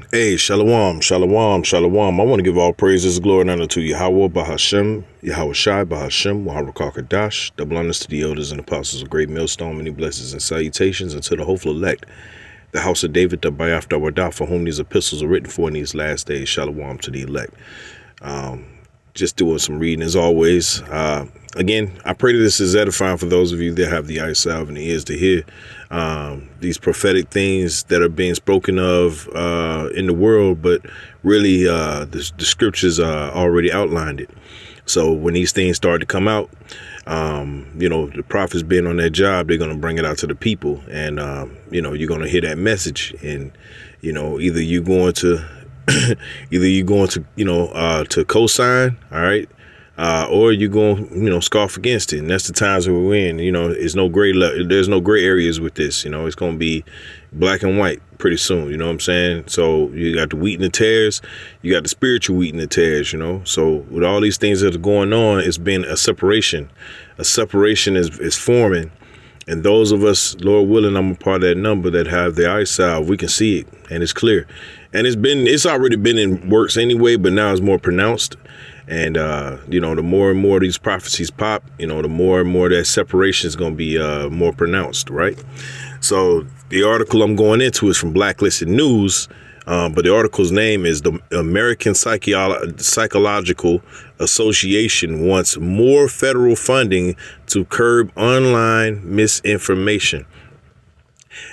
Hey, shalom, shalom, shalom. I want to give all praises, glory, and honor to Yahweh, Bahashem, Yahweh Shai, Bahashem, Waharakakadash, double honors to the elders and apostles of Great Millstone, many blessings and salutations, and to the hopeful elect, the house of David, the Bayaf Dawadah, for whom these epistles are written for in these last days. Shalom to the elect. Just doing some reading as always. Again, I pray that this is edifying for those of you that have the eyes salve and the ears to hear these prophetic things that are being spoken of in the world, but really the scriptures already outlined it. So when these things start to come out, the prophets being on their job, they're going to bring it out to the people, and you're going to hear that message, and either you're going to to co-sign, all right, or you're going to scoff against it. And that's the times where we're in. There's no gray areas with this. It's going to be black and white pretty soon. You know what I'm saying? So you got the wheat and the tares, you got the spiritual wheat and the tares. So with all these things that are going on, it's been a separation. A separation is forming. And those of us, Lord willing, I'm a part of that number that have the eye salve. We can see it, and it's clear. And it's already been in works anyway, but now it's more pronounced. And the more and more these prophecies pop, the more and more that separation is going to be more pronounced, right? So the article I'm going into is from Blacklisted News, but the article's name is the American Psychological Association wants more federal funding to curb online misinformation.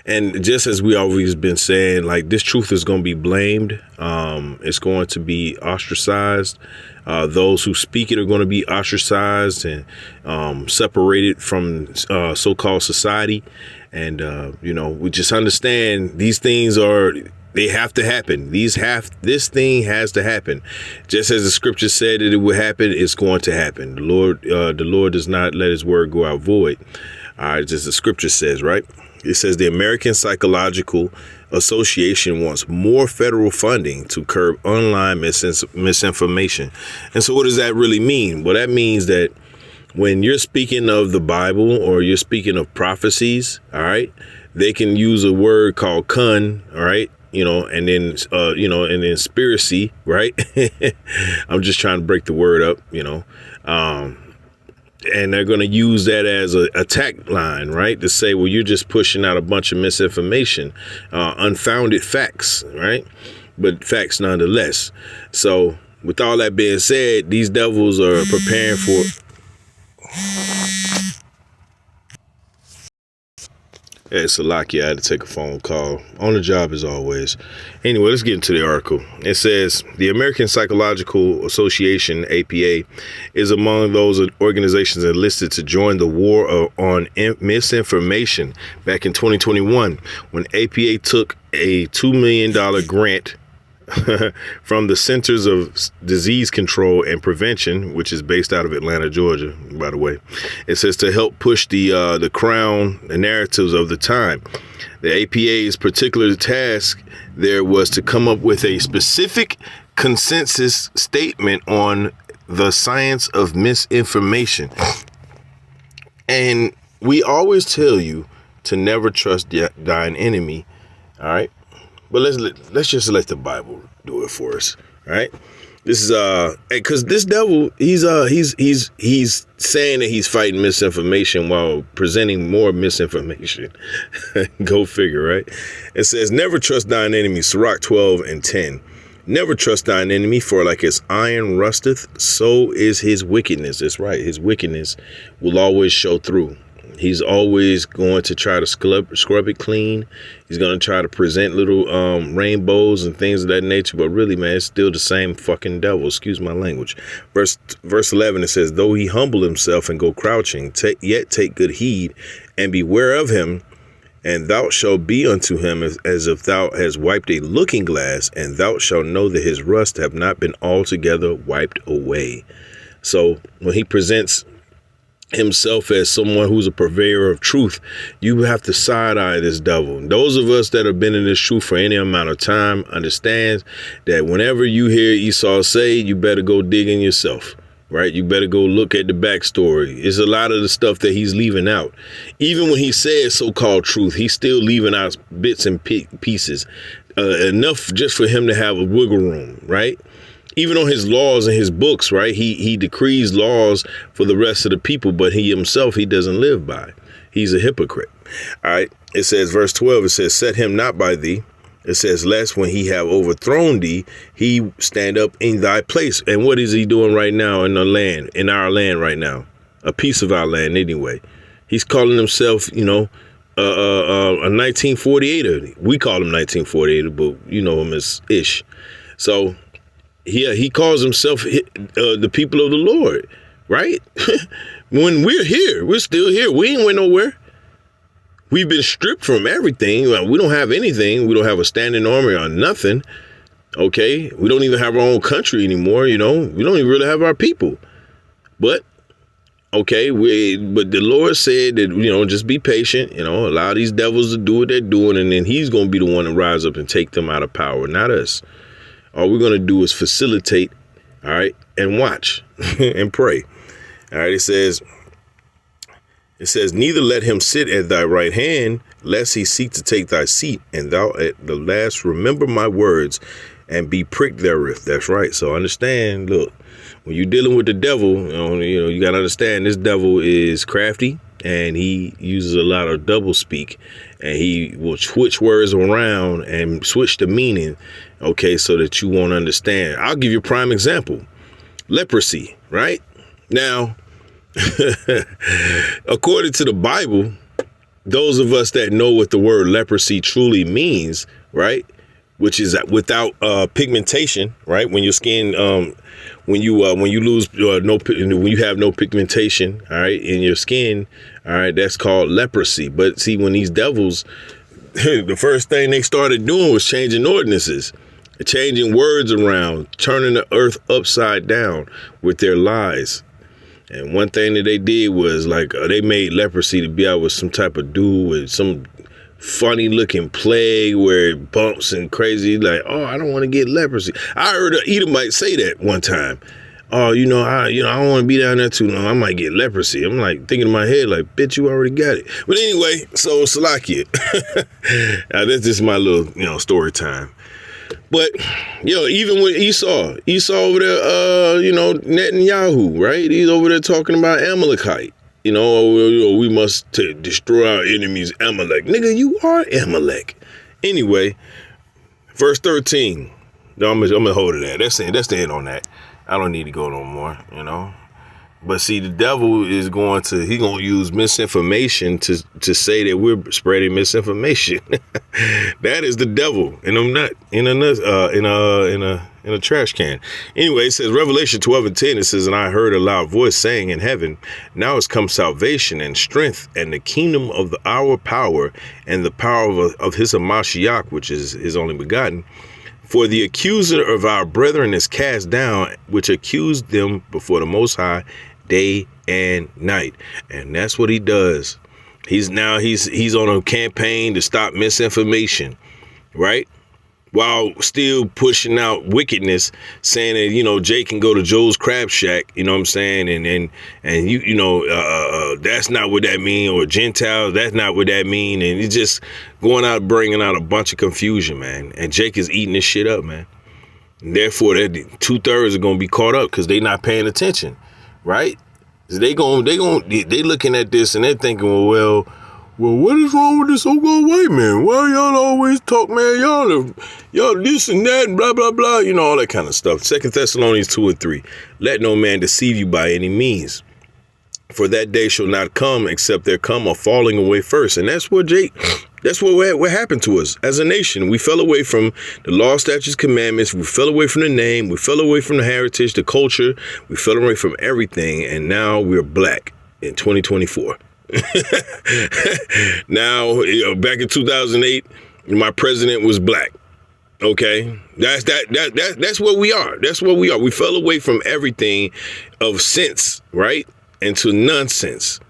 And just as we always been saying, like, this truth is going to be blamed. It's going to be ostracized. Those who speak it are going to be ostracized and separated from so-called society. And, we just understand these things they have to happen. This thing has to happen. Just as the scripture said that it would happen, it's going to happen. The Lord does not let his word go out void. All right, just the scripture says, right? It says the American Psychological Association wants more federal funding to curb online misinformation. And so what does that really mean? Well, that means that when you're speaking of the Bible or you're speaking of prophecies, all right, they can use a word called all right, and then, and then spiracy, right? I'm just trying to break the word up, and they're going to use that as a attack line, right? To say, well, you're just pushing out a bunch of misinformation, unfounded facts, right? But facts nonetheless. So with all that being said, these devils are preparing for... Hey, Salaki, I had to take a phone call. On the job as always. Anyway, let's get into the article. It says the American Psychological Association, APA, is among those organizations enlisted to join the war on misinformation back in 2021 when APA took a $2 million grant from the Centers of Disease Control and Prevention, which is based out of Atlanta, Georgia, by the way. It says to help push the crown, the narratives of the time. The APA's particular task there was to come up with a specific consensus statement on the science of misinformation. And we always tell you to never trust thine enemy, all right? But let's just let the Bible do it for us, all right? This is because this devil, he's saying that he's fighting misinformation while presenting more misinformation. Go figure, right? It says, "Never trust thine enemy." Sirach 12:10. "Never trust thine enemy, for like as iron rusteth, so is his wickedness." That's right. His wickedness will always show through. He's always going to try to scrub it clean. He's going to try to present little rainbows and things of that nature. But really, man, it's still the same fucking devil. Excuse my language. Verse 11, it says, "Though he humble himself and go crouching, yet take good heed and beware of him. And thou shalt be unto him as if thou hast wiped a looking glass, and thou shalt know that his rust have not been altogether wiped away." So when he presents himself as someone who's a purveyor of truth, you have to side-eye this devil. Those of us that have been in this truth for any amount of time understand that whenever you hear Esau say, you better go digging yourself, right? You better go look at the backstory. It's a lot of the stuff that he's leaving out. Even when he says so-called truth, he's still leaving out bits and pieces, enough just for him to have a wiggle room, right? Even on his laws and his books, right? He decrees laws for the rest of the people, but he himself, he doesn't live by. He's a hypocrite. All right. It says, verse 12, it says, set him not by thee. It says, lest when he have overthrown thee, he stand up in thy place. And what is he doing right now in the land, in our land right now? A piece of our land anyway. He's calling himself, a 1948er. We call him 1948er, but you know him as Ish. So he calls himself the people of the Lord, right? When we're here, we're still here. We ain't went nowhere. We've been stripped from everything. We don't have anything. We don't have a standing army or nothing. Okay. We don't even have our own country anymore. We don't even really have our people. But, okay. But the Lord said that, just be patient, allow these devils to do what they're doing. And then he's going to be the one to rise up and take them out of power, not us. All we're going to do is facilitate. All right. And watch and pray. All right. It says, neither let him sit at thy right hand, lest he seek to take thy seat, and thou at the last remember my words and be pricked therewith. That's right. So understand, look, when you're dealing with the devil, you got to understand this devil is crafty and he uses a lot of double speak, and he will switch words around and switch the meaning. Okay. So that you won't understand. I'll give you a prime example. Leprosy, right? Now, according to the Bible, those of us that know what the word leprosy truly means, right, which is without pigmentation, right, when your skin, when you lose when you have no pigmentation, all right, in your skin, all right, that's called leprosy. But see, when these devils, the first thing they started doing was changing ordinances, changing words around, turning the earth upside down with their lies. And one thing that they did was they made leprosy to be out with some type of dude with some funny looking plague where it bumps and crazy. I don't want to get leprosy. I heard an Edomite say that one time. Oh, I don't want to be down there too long. I might get leprosy. I'm thinking in my head, bitch, you already got it. But anyway, so Salakia. That's just my little, story time. But, even with Esau over there, Netanyahu, right? He's over there talking about Amalekite. We must destroy our enemies, Amalek. Nigga, you are Amalek. Anyway, verse 13. No, I'm going to hold it at. That's the end on that. I don't need to go no more, But see, the devil is going to use misinformation to say that we're spreading misinformation. That is the devil, and I'm not in a trash can. Anyway, it says Revelation 12:10. It says, and I heard a loud voice saying in heaven, now has come salvation and strength and the kingdom of our power and the power of his Mashiach, which is his only begotten. For the accuser of our brethren is cast down, which accused them before the Most High day and night. And that's what he does. He's on a campaign to stop misinformation, right? While still pushing out wickedness, saying that, Jay can go to Joe's Crab Shack, you know what I'm saying? And that's not what that mean, or Gentiles, that's not what that mean. And he's just going out, bringing out a bunch of confusion, man. And Jake is eating this shit up, man. And therefore, 2/3 are going to be caught up because they're not paying attention. Right? They looking at this and they're thinking, well, what is wrong with this so-called white man? Why y'all always talk, man? Y'all this and that and blah, blah, blah, all that kind of stuff. 2 Thessalonians 2:3. Let no man deceive you by any means. For that day shall not come except there come a falling away first. And that's what happened to us as a nation. We fell away from the law, statutes, commandments. We fell away from the name. We fell away from the heritage, the culture. We fell away from everything. And now we're black in 2024. Now, back in 2008, my president was black. Okay, that's what we are. That's what we are. We fell away from everything of sense, right? Into nonsense.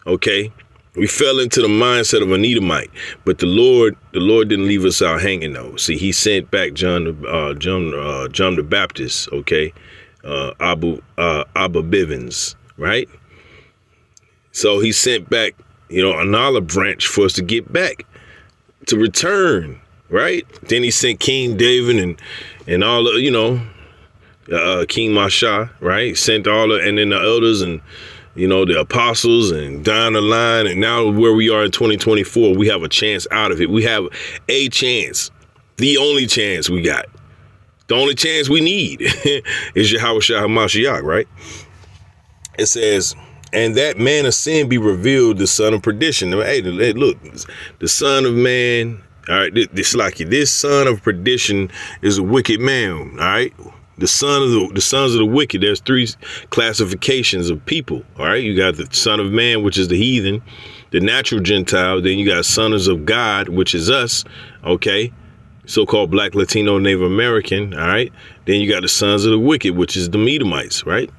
Okay. We fell into the mindset of an Edomite, but the Lord didn't leave us out hanging though. See, he sent back John the Baptist, okay, Abba Bivens, right? So he sent back, an olive branch for us to get back, to return, right? Then he sent King David and all of, King Masha, right? Sent and then the elders and, the apostles and down the line. And now where we are in 2024, we have a chance out of it. We have a chance, the only chance we got. The only chance we need is Yahweh Shah HaMashiach, right? It says, and that man of sin be revealed, the son of perdition. Hey, look, the son of man, all right, this son of perdition is a wicked man, all right? The sons of the wicked, there's three classifications of people, all right? You got the son of man, which is the heathen, the natural Gentile, then you got sons of God, which is us, okay? So-called Black, Latino, Native American, all right? Then you got the sons of the wicked, which is the Medomites, right?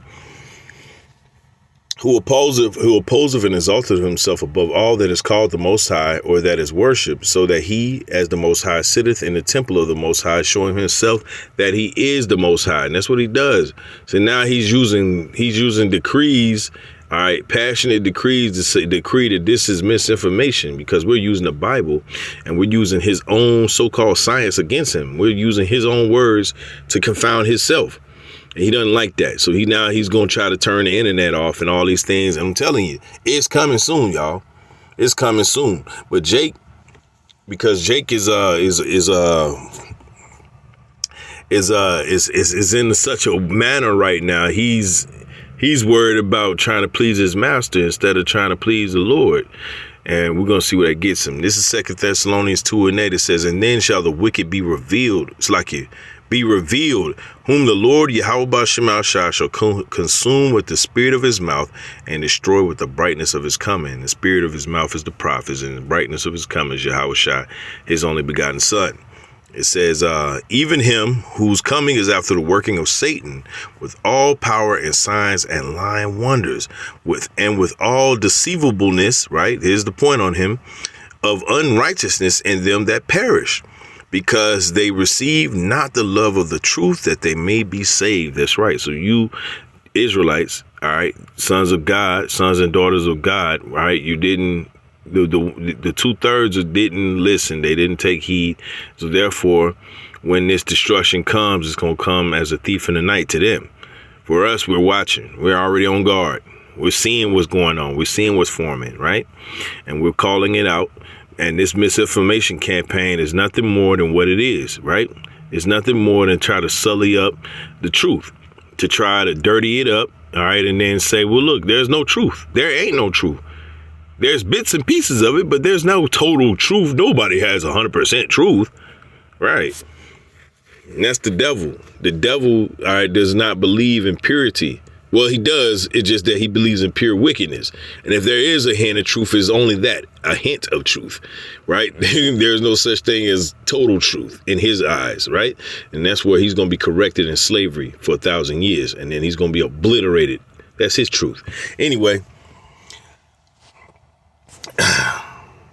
Who opposeth and exalteth himself above all that is called the Most High, or that is worshipped, so that he, as the Most High, sitteth in the temple of the Most High, showing himself that he is the Most High. And that's what he does. So now he's using decrees, all right, passionate decrees to say, decree that this is misinformation, because we're using the Bible and we're using his own so-called science against him. We're using his own words to confound himself. And he doesn't like that. So he's going to try to turn the internet off and all these things. And I'm telling you, it's coming soon, y'all. It's coming soon. But Jake, because Jake is in such a manner right now. He's worried about trying to please his master instead of trying to please the Lord. And we're going to see where that gets him. This is 2 Thessalonians 2:8. It says, and then shall the wicked be revealed. It's like it. Be revealed, whom the Lord Yahweh B'Shem shall consume with the spirit of his mouth and destroy with the brightness of his coming. The spirit of his mouth is the prophets, and the brightness of his coming is Yahweh Shai, his only begotten son. It says, even him whose coming is after the working of Satan, with all power and signs and lying wonders, with all deceivableness, right? Here's the point on him, of unrighteousness in them that perish, because they receive not the love of the truth, that they may be saved. That's right. So you Israelites, all right, sons of God, sons and daughters of God, right? You didn't, the 2/3 didn't listen. They didn't take heed. So therefore, when this destruction comes, it's going to come as a thief in the night to them. For us, we're watching. We're already on guard. We're seeing what's going on. We're seeing what's forming, right? And we're calling it out. And this misinformation campaign is nothing more than what it is, right? It's nothing more than try to sully up the truth, to try to dirty it up, all right, and then say, well, look, there's no truth. There ain't no truth. There's bits and pieces of it, but there's no total truth. Nobody has 100% truth, right? And that's the devil. The devil, all right, does not believe in purity. Well, he does. It's just that he believes in pure wickedness. And if there is a hint of truth, it's only that, a hint of truth, right? There's no such thing as total truth in his eyes, right? And that's where he's going to be corrected in slavery for 1,000 years. And then he's going to be obliterated. That's his truth. Anyway.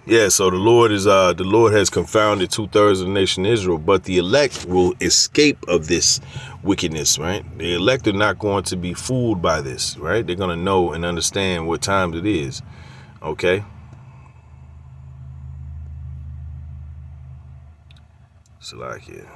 Yeah, so the Lord has confounded 2/3 of the nation of Israel, but the elect will escape of this wickedness, right? The elect are not going to be fooled by this, right? They're going to know and understand what time it is, okay? So like it.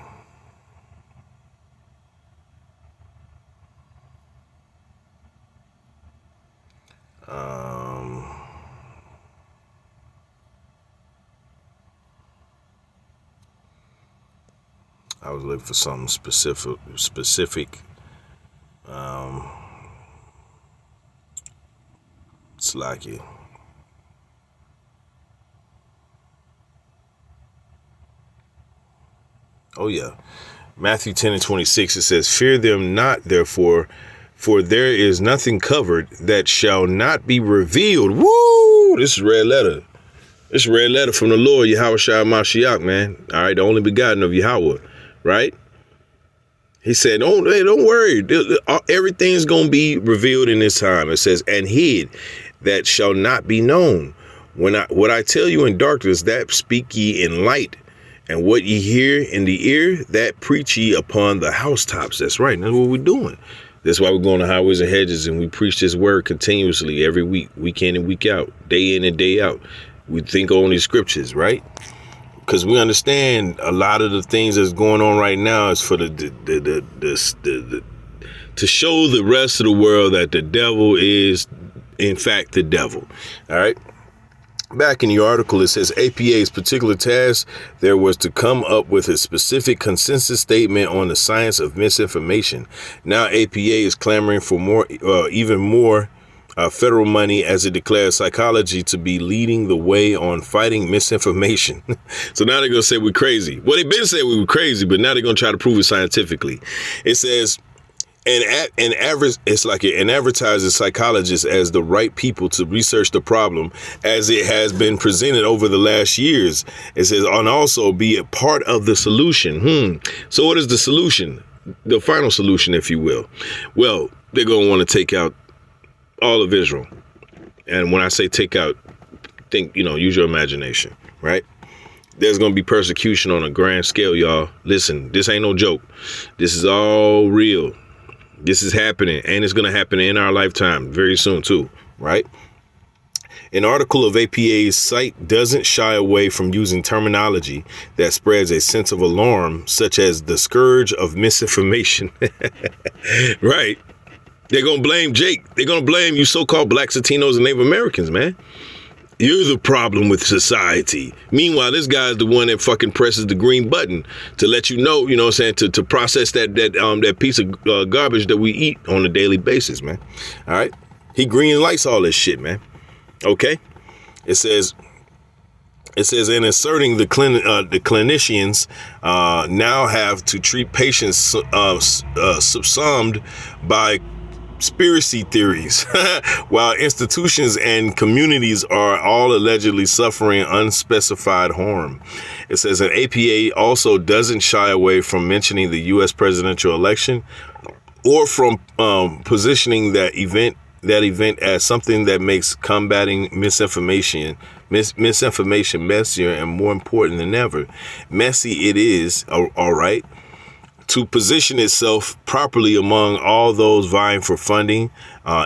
I was looking for something specific. It's like it. Oh yeah. Matthew 10:26, it says, fear them not, therefore, for there is nothing covered that shall not be revealed. Woo! This is red letter. This is red letter from the Lord, Yahweh Shai Mashiach, man. All right, the only begotten of Yahweh. Right? He said, don't worry. Everything's going to be revealed in this time. It says, and hid that shall not be known. What I tell you in darkness, that speak ye in light. And what ye hear in the ear, that preach ye upon the housetops. That's right. That's what we're doing. That's why we go on the highways and hedges and we preach this word continuously every week in and week out, day in and day out. We think on these scriptures, right? Because we understand a lot of the things that's going on right now is for to show the rest of the world that the devil is, in fact, the devil. All right. Back in the article, it says APA's particular task there was to come up with a specific consensus statement on the science of misinformation. Now APA is clamoring for even more federal money as it declares psychology to be leading the way on fighting misinformation. So now they're going to say we're crazy. Well, they've been saying we were crazy, but now they're going to try to prove it scientifically. It says, and advertises psychologists as the right people to research the problem as it has been presented over the last years. It says, and also be a part of the solution. So what is the solution? The final solution, if you will. Well, they're going to want to take out all of Israel. And when I say take out, use your imagination, right? There's going to be persecution on a grand scale, y'all. Listen, this ain't no joke. This is all real. This is happening, and it's going to happen in our lifetime very soon, too, right? An article of APA's site doesn't shy away from using terminology that spreads a sense of alarm, such as the scourge of misinformation. Right? They're going to blame Jake. They're going to blame you so-called blacks, Latinos, and Native Americans, man. You're the problem with society. Meanwhile, this guy's the one that fucking presses the green button to let you know, you know what I'm saying, to process that piece of garbage that we eat on a daily basis, man. All right? He green lights all this shit, man. Okay? It says, in asserting the clinicians now have to treat patients subsumed by conspiracy theories, while institutions and communities are all allegedly suffering unspecified harm. It says an APA also doesn't shy away from mentioning the U.S. presidential election or from positioning that event as something that makes combating misinformation messier and more important than ever. Messy it is, all right, to position itself properly among all those vying for funding,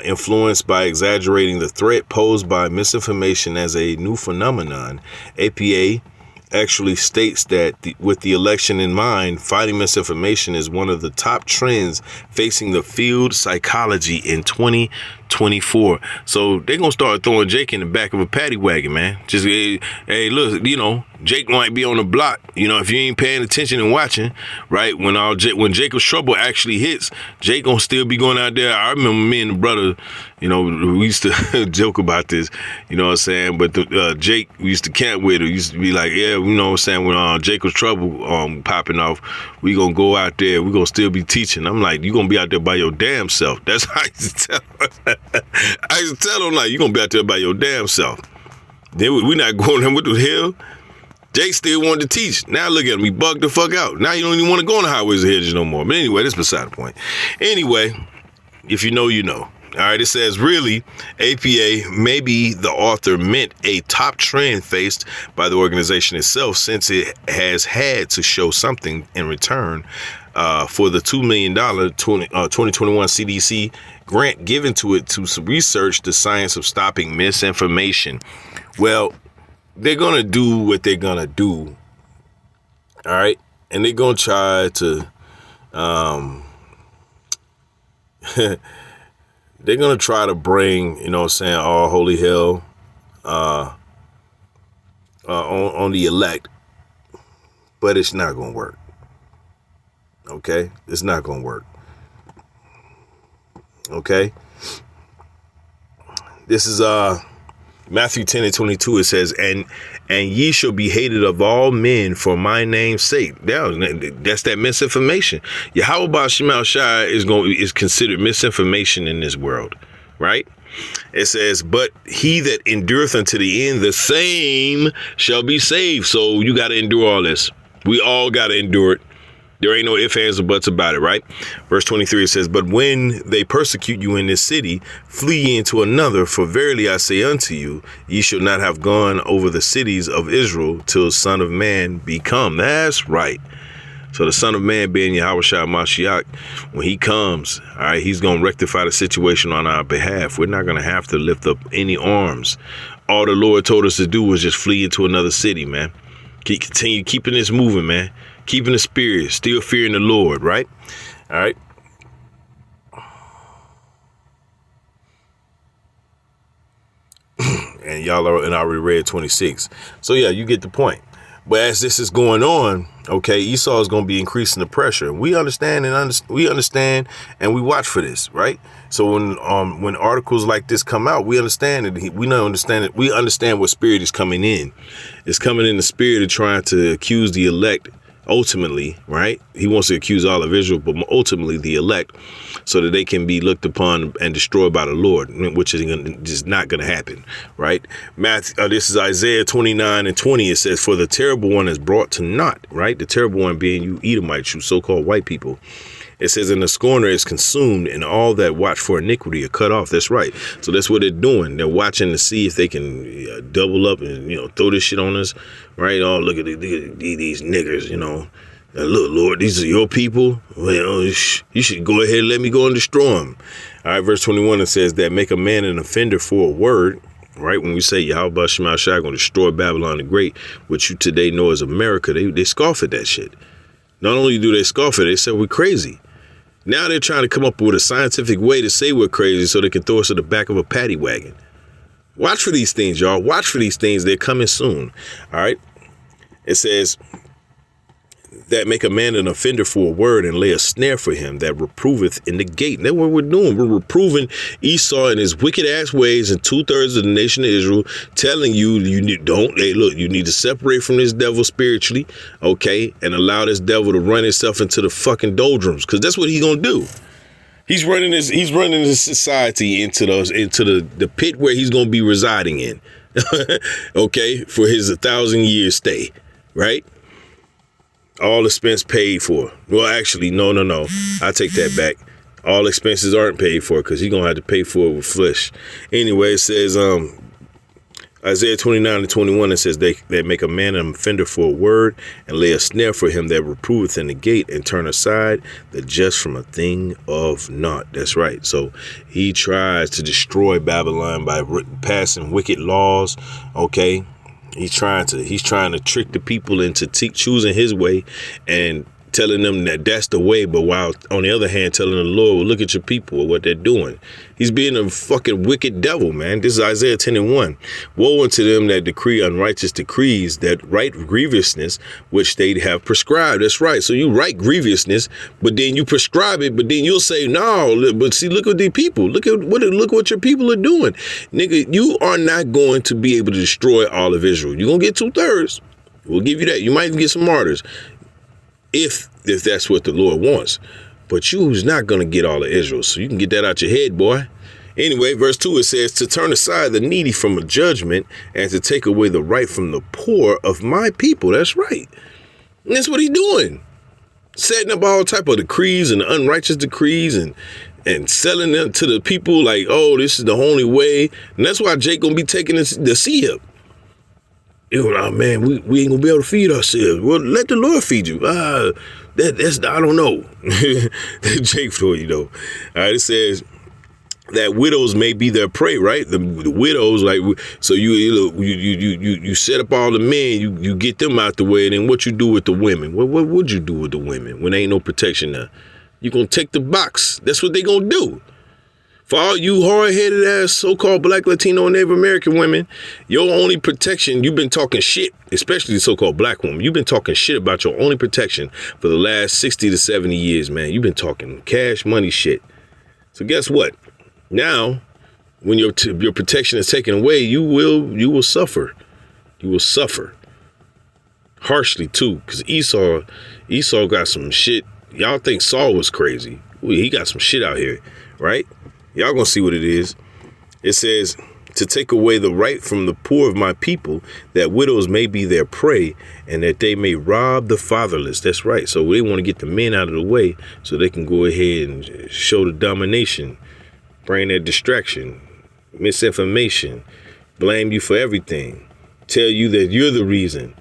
influenced by exaggerating the threat posed by misinformation as a new phenomenon. APA actually states that with the election in mind, fighting misinformation is one of the top trends facing the field psychology in 2024. So they're going to start throwing Jake in the back of a paddy wagon, man. Just, hey, look, Jake might be on the block. If you ain't paying attention and watching, right? When Jacob's trouble actually hits, Jake gonna still be going out there. I remember me and the brother, we used to joke about this, you know what I'm saying? But Jake, we used to camp with, used to be like, yeah, you know what I'm saying? When Jacob's trouble popping off, we gonna go out there. We gonna still be teaching. I'm like, you gonna be out there by your damn self. That's how I used to tell him. I used to tell him, like, you gonna be out there by your damn self. Then we not going there with the hell. Jake still wanted to teach. Now look at him. He bugged the fuck out. Now you don't even want to go on the highways and hedges no more. But anyway, that's beside the point. Anyway, if you know, you know. All right, it says, really, APA, maybe the author meant a top trend faced by the organization itself, since it has had to show something in return for the $2 million 2021 CDC grant given to it to research the science of stopping misinformation. Well, they're going to do what they're going to do. All right. And they're going to try to, they're going to try to bring, all holy hell, on the elect, but it's not going to work. Okay. It's not going to work. Okay. This is, Matthew 10:22, it says, and ye shall be hated of all men for my name's sake. That's that misinformation. Yahweh Shemal Shai is considered misinformation in this world, right? It says, but he that endureth unto the end, the same shall be saved. So you got to endure all this. We all got to endure it. There ain't no ifs, ands, or buts about it, right? Verse 23, it says, but when they persecute you in this city, flee ye into another, for verily I say unto you, ye shall not have gone over the cities of Israel till Son of Man be come. That's right. So the Son of Man, being Yahushua Mashiach, when he comes, all right, he's going to rectify the situation on our behalf. We're not going to have to lift up any arms. All the Lord told us to do was just flee into another city, man. Continue keeping this moving, man. Keeping the spirit, still fearing the Lord, right? All right. And y'all are, and I already read 26. So yeah, you get the point. But as this is going on, okay, Esau is going to be increasing the pressure. We understand and we watch for this, right? So when articles like this come out, we understand it. We understand what spirit is coming in. It's coming in the spirit of trying to accuse the elect. Ultimately, right? He wants to accuse all of Israel, but ultimately the elect, so that they can be looked upon and destroyed by the Lord, which is not going to happen, right? This is Isaiah 29:20. It says, "For the terrible one is brought to naught," right? The terrible one being you Edomites, you so-called white people. It says, "And the scorner is consumed, and all that watch for iniquity are cut off." That's right. So that's what they're doing. They're watching to see if they can double up and throw this shit on us, right? Oh, look at these niggers, look, Lord, these are your people. Well, you should go ahead and let me go and destroy them. All right, verse 21, it says that make a man an offender for a word. Right, when we say Yahweh Shema Shai going to destroy Babylon the Great, which you today know as America, they scoff at that shit. Not only do they scoff at it, they say we're crazy. Now they're trying to come up with a scientific way to say we're crazy so they can throw us to the back of a paddy wagon. Watch for these things, y'all. Watch for these things. They're coming soon. All right. It says that make a man an offender for a word and lay a snare for him that reproveth in the gate. And that's what we're doing. We're reproving Esau and his wicked ass ways and 2/3 of the nation of Israel, telling you you need to separate from this devil spiritually, okay, and allow this devil to run himself into the fucking doldrums, because that's what he's gonna do. He's running his society into the pit where he's gonna be residing in, okay, for his 1,000-year stay, right? All expense paid for. Well, actually, no. I take that back. All expenses aren't paid for because he's going to have to pay for it with flesh. Anyway, it says, Isaiah 29:21, it says they make a man an offender for a word and lay a snare for him that reproveth in the gate and turn aside the just from a thing of naught. That's right. So he tries to destroy Babylon by passing wicked laws. Okay. He's trying to trick the people into choosing his way and telling them that that's the way. But while on the other hand, telling the Lord, well, look at your people, what they're doing. He's being a fucking wicked devil, man. This is Isaiah 10:1. Woe unto them that decree unrighteous decrees, that write grievousness, which they have prescribed. That's right. So you write grievousness, but then you prescribe it, but then you'll say, no, but see, look at these people. Look what your people are doing. Nigga, you are not going to be able to destroy all of Israel. You're going to get 2/3. We'll give you that. You might even get some martyrs. If that's what the Lord wants. But you's not going to get all of Israel. So you can get that out your head, boy. Anyway, verse 2, it says, to turn aside the needy from a judgment and to take away the right from the poor of my people. That's right. And that's what he's doing. Setting up all type of decrees and unrighteous decrees and selling them to the people like, oh, this is the only way. And that's why Jake going to be taking the sea up. Oh, man, we ain't gonna be able to feed ourselves. Well, let the Lord feed you. That's I don't know. Jake for you though. All right, it says that widows may be their prey, right? The widows, like, so you set up all the men, you get them out the way, and then what you do with the women? What would you do with the women when there ain't no protection there? You gonna take the box. That's what they gonna do. For all you hard-headed ass so-called black, Latino, and Native American women, your only protection, you've been talking shit, especially the so-called black woman. You've been talking shit about your only protection for the last 60 to 70 years, man. You've been talking cash money shit. So guess what? Now, when your protection is taken away, you will suffer. You will suffer harshly too, because Esau got some shit. Y'all think Saul was crazy? Ooh, he got some shit out here, right? Y'all gonna see what it is. It says, to take away the right from the poor of my people, that widows may be their prey, and that they may rob the fatherless. That's right. So they want to get the men out of the way so they can go ahead and show the domination, bring that distraction, misinformation, blame you for everything, tell you that you're the reason.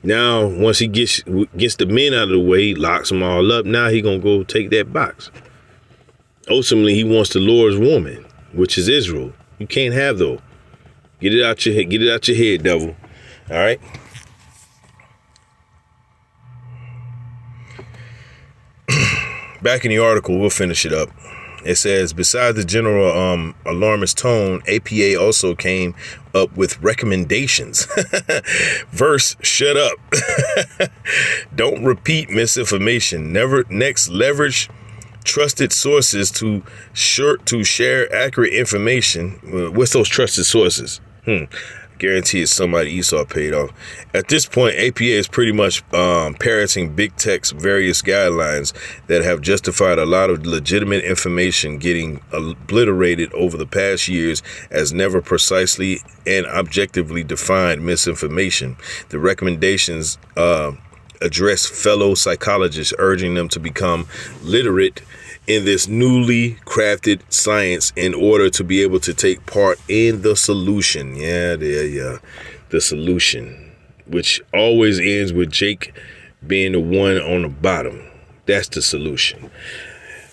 Now, once he gets the men out of the way, locks them all up, now he gonna go take that box. Ultimately, he wants the Lord's woman, which is Israel. You can't have though. Get it out your head. Get it out your head, devil. All right. Back in the article, we'll finish it up. It says, besides the general alarmist tone, APA also came up with recommendations. Verse, shut up. Don't repeat misinformation. Next, leverage trusted sources to share accurate information. What's those trusted sources? Guarantee it's somebody Esau paid off. At this point, APA is pretty much parroting big tech's various guidelines that have justified a lot of legitimate information getting obliterated over the past years as never precisely and objectively defined misinformation. The recommendations address fellow psychologists, urging them to become literate in this newly crafted science in order to be able to take part in the solution. The solution, which always ends with Jake being the one on the bottom. That's the solution.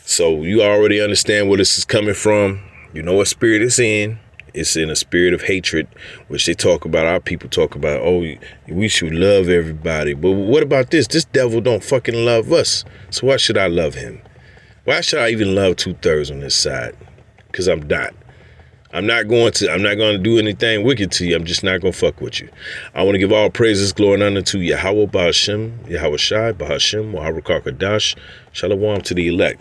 So you already understand where this is coming from. You know what spirit it's in. It's in a spirit of hatred, which they talk about. Our people talk about, oh, we should love everybody. But what about this? This devil don't fucking love us. So why should I love him? Why should I even love 2/3 on this side? Because I'm not. I'm not going to do anything wicked to you. I'm just not going to fuck with you. I want to give all praises, glory, and honor to Yahweh Ba'Hashem, Yahweh Shai, Ba'Hashem, Waharakakadash, Shalom to the elect.